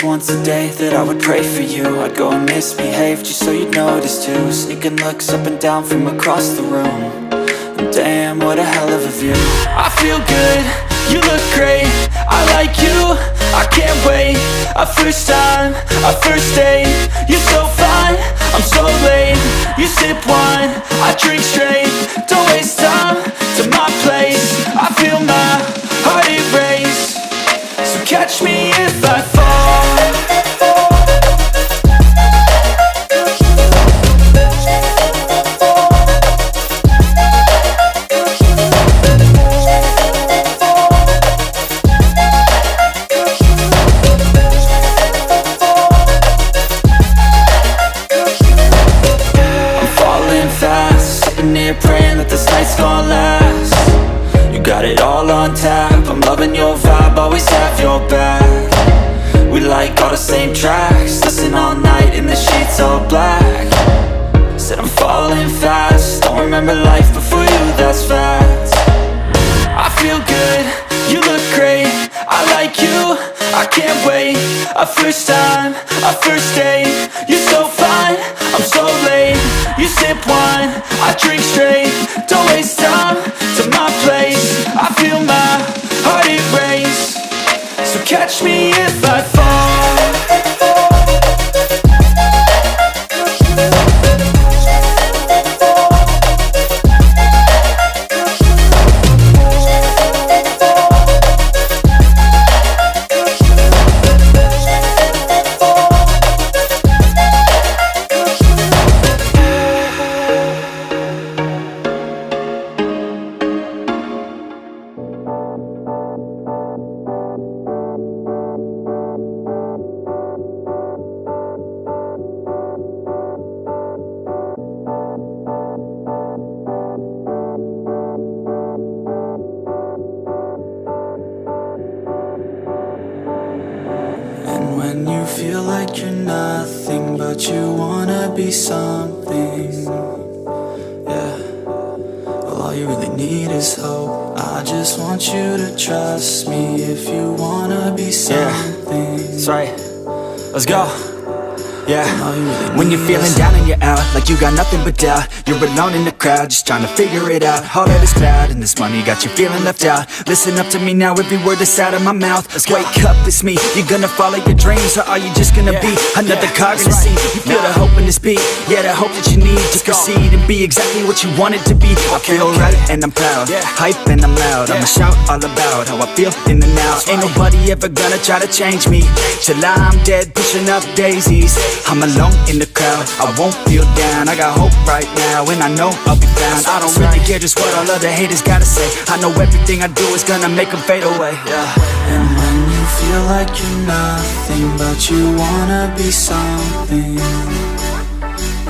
once a day that I would pray for you. I'd go and misbehave just so you'd notice too. Sneaking looks up and down from across the room. And damn, what a hell of a view. I feel good, you look great, I like you, I can't wait. A first time, a first date, you're so fine, I'm so late. You sip wine, I drink straight. Don't waste time to my place. I feel my heart erase. So catch me if I fall. Praying that this night's gonna last. You got it all on tap, I'm loving your vibe, always have your back. We like all the same tracks, listen all night in the sheets all black. Said I'm falling fast, don't remember life before you, that's fact. I feel good, you look great, I like you, I can't wait. A first time, a first date, you're so fine, I'm so late. You sip wine, I drink straight. Don't waste time to my place. I feel my heart erase. So catch me if I fall. When you feel like you're nothing, but you wanna be something, yeah. Well, all you really need is hope. I just want you to trust me if you wanna be something. Yeah, that's right. Let's go. Yeah, when you're feeling down and you're out, like you got nothing but doubt. You're alone in the crowd, just trying to figure it out. All that is bad, and this money got you feeling left out. Listen up to me now, every word that's out of my mouth. Wake up, it's me, you're gonna follow your dreams, or are you just gonna be another cog in the scene? You feel the hope in this beat, yeah, the hope that you need to proceed and be exactly what you want it to be. I feel right, and I'm proud, hype and I'm loud. I'ma shout all about how I feel in the now. Ain't nobody ever gonna try to change me, till I'm dead, pushing up daisies. I'm alone in the crowd, I won't feel down. I got hope right now, and I know I'll be found. I don't really care just what all other haters gotta say. I know everything I do is gonna make them fade away, And when you feel like you're nothing, but you wanna be something,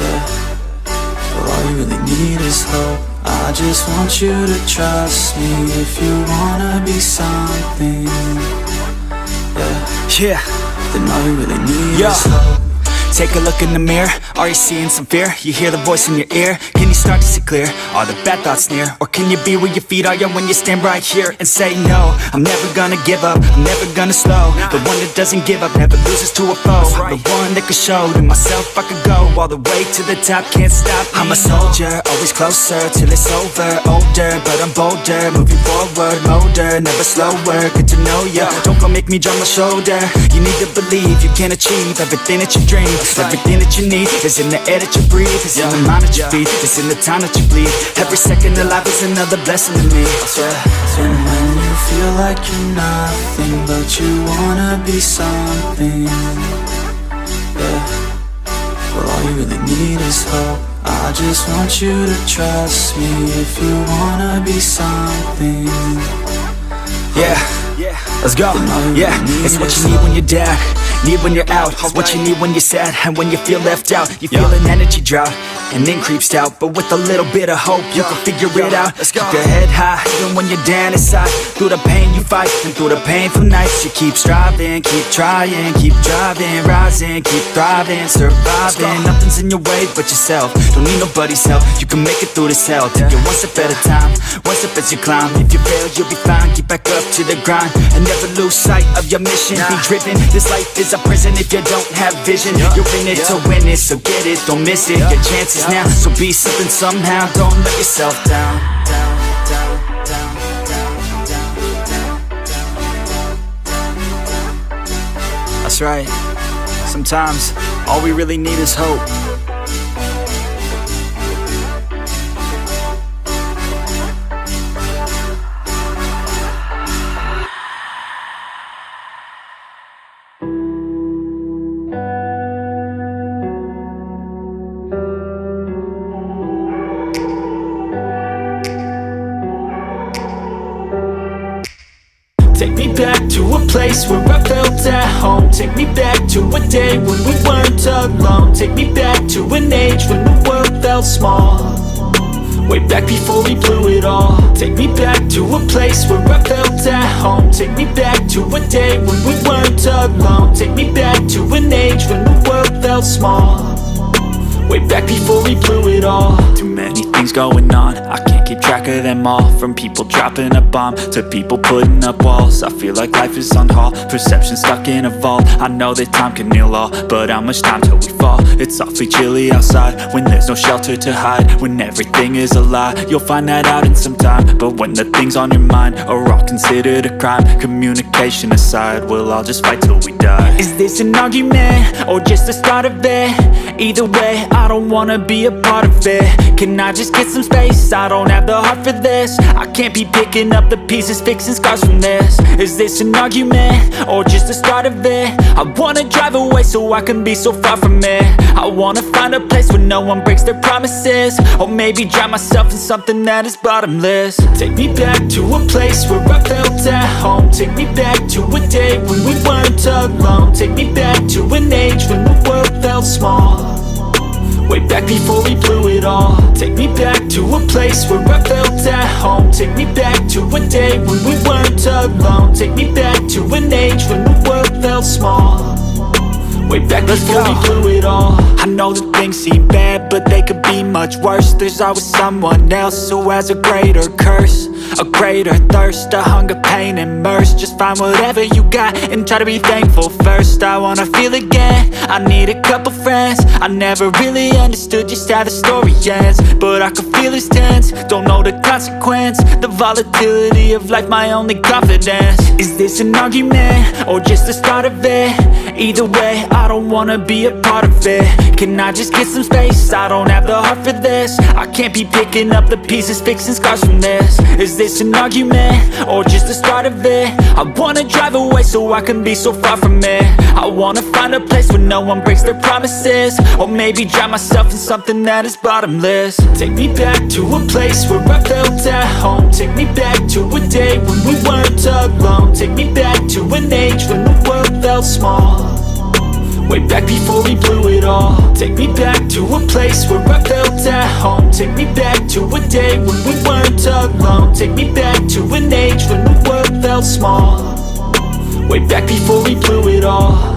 well, all you really need is hope. I just want you to trust me if you wanna be something, then all you really need is hope. Take a look in the mirror, are you seeing some fear? You hear the voice in your ear, can you start to see clear? Are the bad thoughts near? Or can you be where your feet are when you stand right here and say no? I'm never gonna give up, I'm never gonna slow. The one that doesn't give up, never loses to a foe. The one that could show to myself I could go all the way to the top, can't stop me. I'm a soldier, always closer till it's over. Older, but I'm bolder, moving forward, older, never slower. Good to know ya, don't go make me drop my shoulder. You need to believe you can achieve everything that you dream. Everything that you need is in the air that you breathe. It's in the mind that you feed, it's in the time that you bleed. Every second of life is another blessing to me. And when you feel like you're nothing, but you wanna be something, well, all you really need is hope. I just want you to trust me if you wanna be something, let's go. It's what you need when you're down, need when you're out. It's what you need when you're sad and when you feel left out. You feel an energy drought, and then creeps doubt. But with a little bit of hope, you can figure it out. Keep your head high, even when you're down inside. Through the pain you fight, and through the painful nights, you keep striving, keep trying, keep driving, rising, keep thriving, surviving. Nothing's in your way but yourself. Don't need nobody's help. You can make it through this hell. Take it one step at a time, one step as you climb. If you fail, you'll be fine. Get back up to the grind, and never lose sight of your mission. Be driven. This life is a prison if you don't have vision. You're in it to win it, so get it, don't miss it. Your chances now, so be something somehow. Don't let yourself down. That's right. Sometimes all we really need is hope. Take me back to a place where I felt at home. Take me back to a day when we weren't alone. Take me back to an age when the world felt small. Way back before we blew it all. Take me back to a place where I felt at home. Take me back to a day when we weren't alone. Take me back to an age when the world felt small. Way back before we blew it all. Too many things going on, I can't keep track of them all. From people dropping a bomb to people putting up walls. I feel like life is on hold, perception stuck in a vault. I know that time can heal all, but how much time till we fall? It's awfully chilly outside when there's no shelter to hide. When everything is a lie, you'll find that out in some time. But when the things on your mind are all considered a crime, communication aside, we'll all just fight till we die. Is this an argument or just the start of it? Either way, I don't wanna be a part of it. Can I just get some space? I don't have the heart for this. I can't be picking up the pieces, fixing scars from this. Is this an argument or just the start of it? I wanna drive away so I can be so far from it. I wanna find a place where no one breaks their promises. Or maybe drown myself in something that is bottomless. Take me back to a place where I felt at home. Take me back to a day when we weren't alone. Take me back to an age when the world felt small. Way back before we blew it all. Take me back to a place where I felt at home. Take me back to a day when we weren't alone. Take me back to an age when the world felt small. Way back before we blew it all. I know that things seem bad, but they could be much worse. There's always someone else who has a greater curse, a greater thirst, a hunger, pain, and mercy. Just find whatever you got and try to be thankful first. I wanna feel again, I need a couple friends. I never really understood just how the story ends, but I can feel it's tense, don't know the consequence. The volatility of life, my only confidence. Is this an argument or just the start of it? Either way, I don't wanna be a part of it. Can I just get some space? I don't have the heart for this. I can't be picking up the pieces, fixing scars from this. Is this an argument or just the start of it? I wanna drive away so I can be so far from it. I wanna find a place where no one breaks their promises. Or maybe drown myself in something that is bottomless. Take me back to a place where I felt at home. Take me back to a day when we weren't alone. Take me back to an age when the world felt small. Way back before we blew it all. Take me back to a place where I felt at home. Take me back to a day when we weren't alone. Take me back to an age when the world felt small. Way back before we blew it all.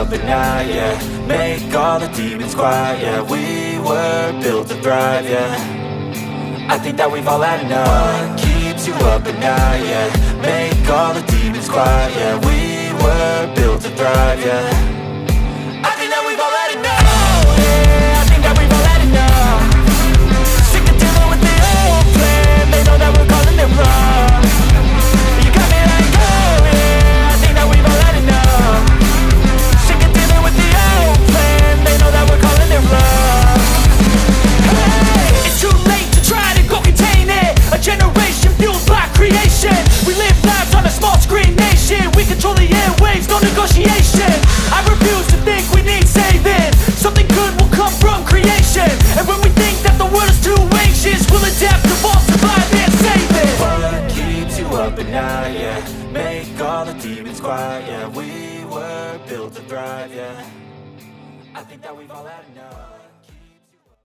But now, yeah, make all the demons quiet, yeah. We were built to thrive, yeah. I think that we've all had enough. What keeps you up at night, yeah. Make all the demons quiet, yeah. We were built to thrive, yeah. I think that we've all had enough. Oh, yeah, I think that we've all had enough. think that we've all had enough.